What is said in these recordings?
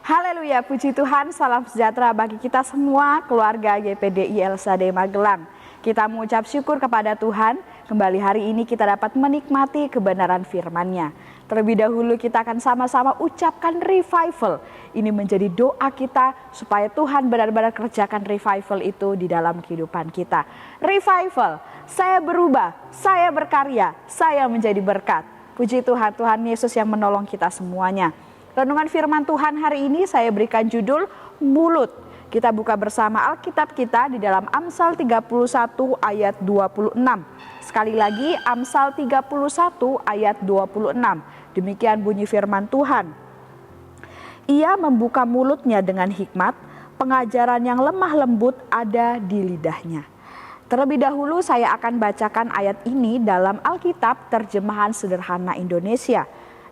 Haleluya, puji Tuhan, salam sejahtera bagi kita semua, keluarga GPDI LSAD Magelang. Kita mengucap syukur kepada Tuhan, kembali hari ini kita dapat menikmati kebenaran firman-Nya. Terlebih dahulu kita akan sama-sama ucapkan revival. Ini menjadi doa kita supaya Tuhan benar-benar kerjakan revival itu di dalam kehidupan kita. Revival, saya berubah, saya berkarya, saya menjadi berkat. Puji Tuhan, Tuhan Yesus yang menolong kita semuanya. Renungan firman Tuhan hari ini saya berikan judul mulut. Kita buka bersama Alkitab kita di dalam Amsal 31 ayat 26. Sekali lagi Amsal 31 ayat 26. Demikian bunyi firman Tuhan. Ia membuka mulutnya dengan hikmat, pengajaran yang lemah lembut ada di lidahnya. Terlebih dahulu saya akan bacakan ayat ini dalam Alkitab terjemahan sederhana Indonesia.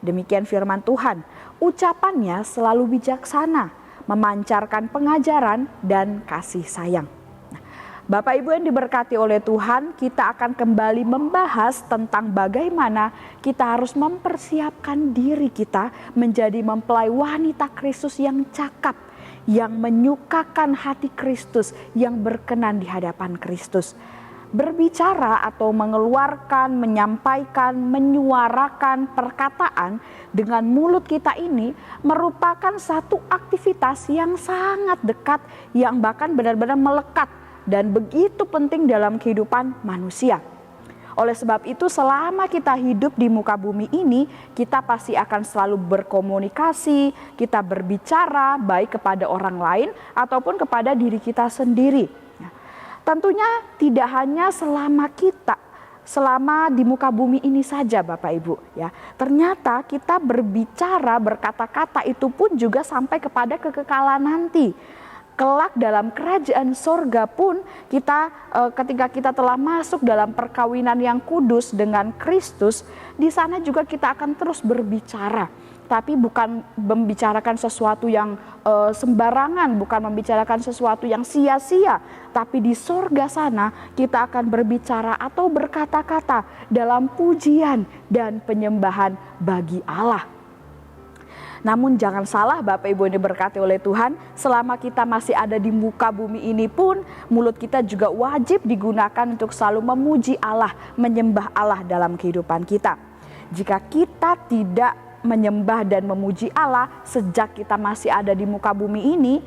Demikian firman Tuhan, ucapannya selalu bijaksana, memancarkan pengajaran dan kasih sayang. Bapak Ibu yang diberkati oleh Tuhan, kita akan kembali membahas tentang bagaimana kita harus mempersiapkan diri kita menjadi mempelai wanita Kristus yang cakap, yang menyukakan hati Kristus, yang berkenan di hadapan Kristus. Berbicara atau mengeluarkan, menyampaikan, menyuarakan perkataan dengan mulut kita ini merupakan satu aktivitas yang sangat dekat, yang bahkan benar-benar melekat dan begitu penting dalam kehidupan manusia. Oleh sebab itu selama kita hidup di muka bumi ini, kita pasti akan selalu berkomunikasi, kita berbicara baik kepada orang lain ataupun kepada diri kita sendiri. Tentunya tidak hanya selama di muka bumi ini saja Bapak Ibu ya. Ternyata kita berbicara, berkata-kata itu pun juga sampai kepada kekekalan nanti. Kelak dalam kerajaan sorga pun kita ketika kita telah masuk dalam perkawinan yang kudus dengan Kristus, di sana juga kita akan terus berbicara. Tapi bukan membicarakan sesuatu yang sembarangan, bukan membicarakan sesuatu yang sia-sia. Tapi di sorga sana kita akan berbicara atau berkata-kata dalam pujian dan penyembahan bagi Allah. Namun jangan salah Bapak Ibu yang diberkati oleh Tuhan, selama kita masih ada di muka bumi ini pun, mulut kita juga wajib digunakan untuk selalu memuji Allah, menyembah Allah dalam kehidupan kita. Jika kita tidak menyembah dan memuji Allah sejak kita masih ada di muka bumi ini,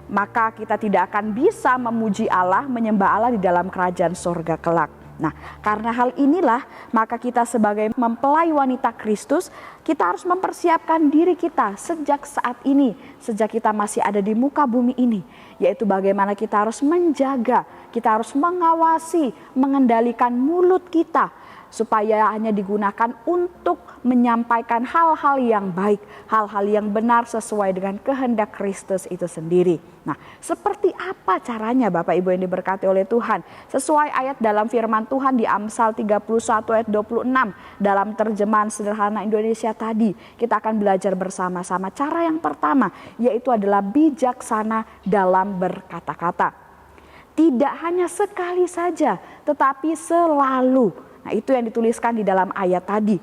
maka kita tidak akan bisa memuji Allah, menyembah Allah di dalam kerajaan sorga kelak. Nah, karena hal inilah maka kita sebagai mempelai wanita Kristus, kita harus mempersiapkan diri kita sejak saat ini, sejak kita masih ada di muka bumi ini, yaitu bagaimana kita harus menjaga, kita harus mengawasi, mengendalikan mulut kita supaya hanya digunakan untuk menyampaikan hal-hal yang baik, hal-hal yang benar sesuai dengan kehendak Kristus itu sendiri. Nah, seperti apa caranya Bapak Ibu yang diberkati oleh Tuhan? Sesuai ayat dalam firman Tuhan di Amsal 31 ayat 26 dalam terjemahan sederhana Indonesia tadi, kita akan belajar bersama-sama cara yang pertama, yaitu adalah bijaksana dalam berkata-kata. Tidak hanya sekali saja, tetapi selalu. Nah, itu yang dituliskan di dalam ayat tadi.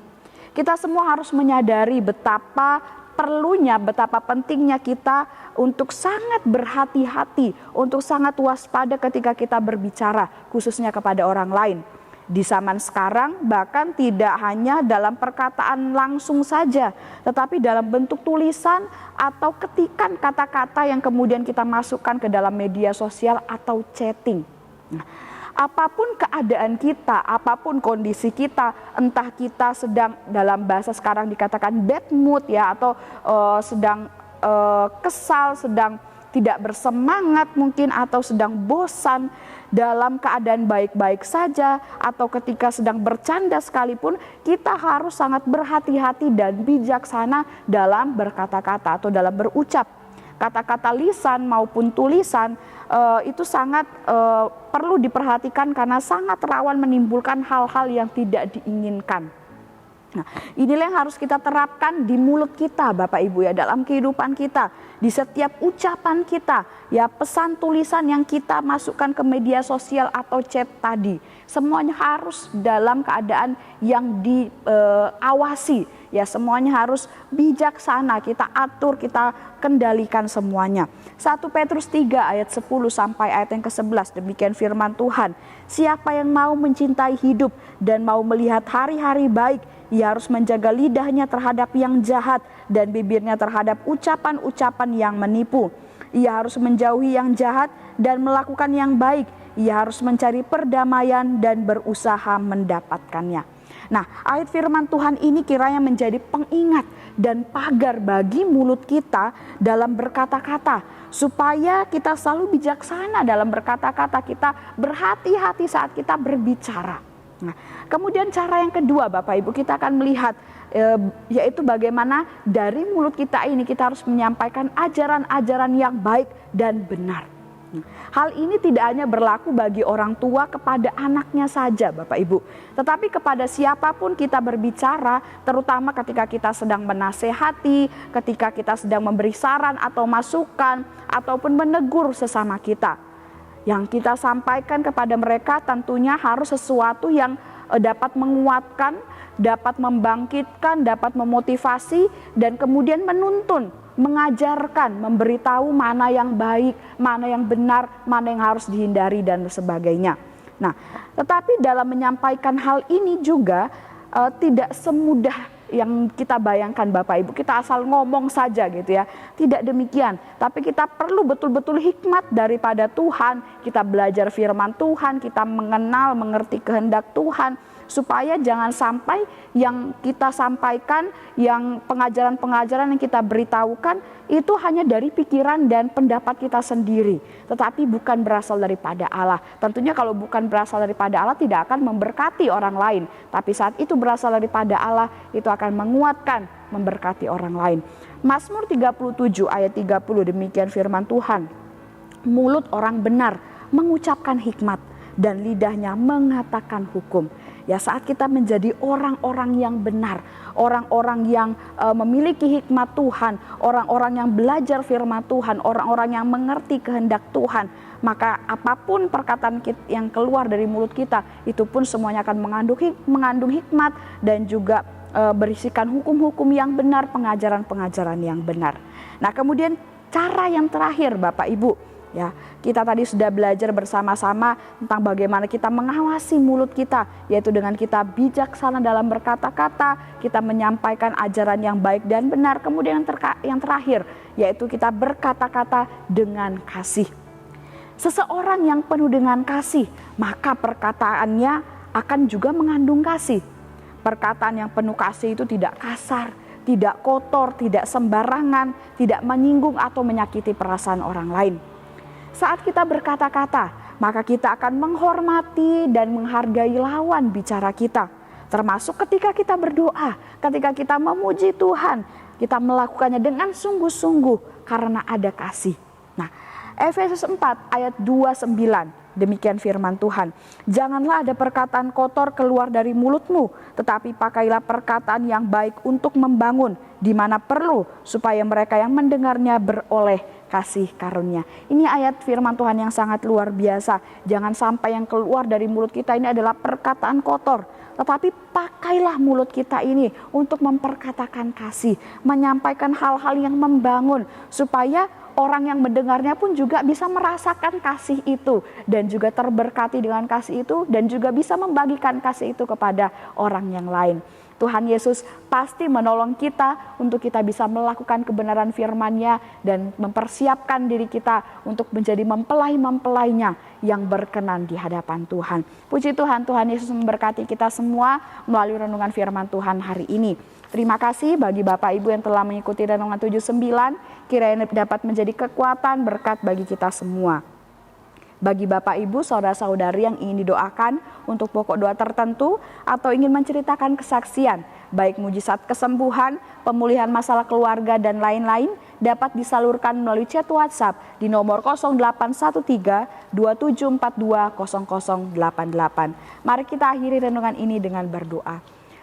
Kita semua harus menyadari betapa perlunya, betapa pentingnya kita untuk sangat berhati-hati, untuk sangat waspada ketika kita berbicara, khususnya kepada orang lain. Di zaman sekarang bahkan tidak hanya dalam perkataan langsung saja, tetapi dalam bentuk tulisan atau ketikan kata-kata yang kemudian kita masukkan ke dalam media sosial atau chatting. Nah, apapun keadaan kita, apapun kondisi kita, entah kita sedang dalam bahasa sekarang dikatakan bad mood ya, atau sedang kesal, sedang tidak bersemangat mungkin, atau sedang bosan, dalam keadaan baik-baik saja, atau ketika sedang bercanda sekalipun, kita harus sangat berhati-hati dan bijaksana dalam berkata-kata atau dalam berucap. Kata-kata lisan maupun tulisan itu sangat perlu diperhatikan karena sangat rawan menimbulkan hal-hal yang tidak diinginkan. Nah, inilah yang harus kita terapkan di mulut kita, Bapak Ibu ya, dalam kehidupan kita, di setiap ucapan kita, ya, pesan tulisan yang kita masukkan ke media sosial atau chat tadi, semuanya harus dalam keadaan yang diawasi, ya, semuanya harus bijaksana, kita atur, kita kendalikan semuanya. 1 Petrus 3 ayat 10 sampai ayat yang ke-11, demikian firman Tuhan. Siapa yang mau mencintai hidup dan mau melihat hari-hari baik, ia harus menjaga lidahnya terhadap yang jahat dan bibirnya terhadap ucapan-ucapan yang menipu. Ia harus menjauhi yang jahat dan melakukan yang baik. Ia harus mencari perdamaian dan berusaha mendapatkannya. Nah, ayat firman Tuhan ini kiranya menjadi pengingat dan pagar bagi mulut kita dalam berkata-kata, supaya kita selalu bijaksana dalam berkata-kata, kita berhati-hati saat kita berbicara. Nah, kemudian cara yang kedua, Bapak Ibu, kita akan melihat yaitu bagaimana dari mulut kita ini kita harus menyampaikan ajaran-ajaran yang baik dan benar. Hal ini tidak hanya berlaku bagi orang tua kepada anaknya saja, Bapak Ibu, tetapi kepada siapapun kita berbicara, terutama ketika kita sedang menasehati, ketika kita sedang memberi saran atau masukan ataupun menegur sesama kita. Yang kita sampaikan kepada mereka tentunya harus sesuatu yang dapat menguatkan, dapat membangkitkan, dapat memotivasi, dan kemudian menuntun, mengajarkan, memberitahu mana yang baik, mana yang benar, mana yang harus dihindari, dan sebagainya. Nah, tetapi dalam menyampaikan hal ini juga tidak semudah yang kita bayangkan, Bapak Ibu, kita asal ngomong saja gitu ya. Tidak demikian, tapi kita perlu betul-betul hikmat daripada Tuhan. Kita belajar firman Tuhan, kita mengenal, mengerti kehendak Tuhan, supaya jangan sampai yang kita sampaikan, yang pengajaran-pengajaran yang kita beritahukan itu hanya dari pikiran dan pendapat kita sendiri, tetapi bukan berasal daripada Allah. Tentunya kalau bukan berasal daripada Allah tidak akan memberkati orang lain, tapi saat itu berasal daripada Allah, itu akan menguatkan, memberkati orang lain. Mazmur 37 ayat 30, demikian firman Tuhan. Mulut orang benar mengucapkan hikmat dan lidahnya mengatakan hukum. Ya, saat kita menjadi orang-orang yang benar, orang-orang yang memiliki hikmat Tuhan, orang-orang yang belajar firman Tuhan, orang-orang yang mengerti kehendak Tuhan, maka apapun perkataan yang keluar dari mulut kita, itu pun semuanya akan mengandung hikmat dan juga berisikan hukum-hukum yang benar, pengajaran-pengajaran yang benar. Nah, kemudian cara yang terakhir, Bapak Ibu, ya, kita tadi sudah belajar bersama-sama tentang bagaimana kita mengawasi mulut kita, yaitu dengan kita bijaksana dalam berkata-kata, kita menyampaikan ajaran yang baik dan benar. Kemudian yang terakhir, yaitu kita berkata-kata dengan kasih. Seseorang yang penuh dengan kasih, maka perkataannya akan juga mengandung kasih. Perkataan yang penuh kasih itu tidak kasar, tidak kotor, tidak sembarangan, tidak menyinggung atau menyakiti perasaan orang lain. Saat kita berkata-kata, maka kita akan menghormati dan menghargai lawan bicara kita. Termasuk ketika kita berdoa, ketika kita memuji Tuhan, kita melakukannya dengan sungguh-sungguh karena ada kasih. Nah, Efesus 4 ayat 29, demikian firman Tuhan. Janganlah ada perkataan kotor keluar dari mulutmu, tetapi pakailah perkataan yang baik untuk membangun di mana perlu, supaya mereka yang mendengarnya beroleh kasih karunia. Ini ayat firman Tuhan yang sangat luar biasa. Jangan sampai yang keluar dari mulut kita ini adalah perkataan kotor, tetapi pakailah mulut kita ini untuk memperkatakan kasih, menyampaikan hal-hal yang membangun, supaya orang yang mendengarnya pun juga bisa merasakan kasih itu dan juga terberkati dengan kasih itu dan juga bisa membagikan kasih itu kepada orang yang lain. Tuhan Yesus pasti menolong kita untuk kita bisa melakukan kebenaran firman-Nya dan mempersiapkan diri kita untuk menjadi mempelai-mempelainya yang berkenan di hadapan Tuhan. Puji Tuhan, Tuhan Yesus memberkati kita semua melalui renungan firman Tuhan hari ini. Terima kasih bagi Bapak Ibu yang telah mengikuti renungan 79, kiranya dapat menjadi kekuatan berkat bagi kita semua. Bagi Bapak Ibu, saudara-saudari yang ingin didoakan untuk pokok doa tertentu atau ingin menceritakan kesaksian, baik mujizat kesembuhan, pemulihan masalah keluarga dan lain-lain, dapat disalurkan melalui chat WhatsApp di nomor 0813 2742 0088. Mari kita akhiri renungan ini dengan berdoa.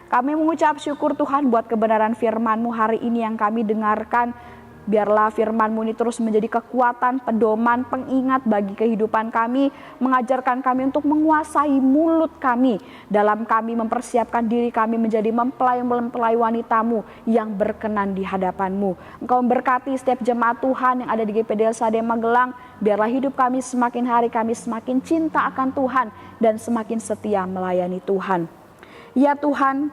Kami mengucap syukur Tuhan buat kebenaran firman-Mu hari ini yang kami dengarkan. Biarlah firman-Mu ini terus menjadi kekuatan, pedoman, pengingat bagi kehidupan kami, mengajarkan kami untuk menguasai mulut kami, dalam kami mempersiapkan diri kami menjadi mempelai-mempelai wanita-Mu yang berkenan di hadapan-Mu. Engkau memberkati setiap jemaat Tuhan yang ada di GPD LSAD Magelang, biarlah hidup kami semakin hari kami semakin cinta akan Tuhan dan semakin setia melayani Tuhan. Ya Tuhan,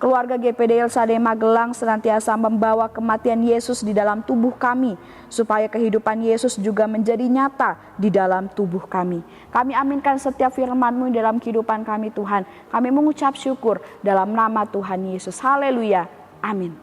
keluarga GPD LSAD Magelang senantiasa membawa kematian Yesus di dalam tubuh kami, supaya kehidupan Yesus juga menjadi nyata di dalam tubuh kami. Kami aminkan setiap firman-Mu dalam kehidupan kami Tuhan. Kami mengucap syukur dalam nama Tuhan Yesus. Haleluya. Amin.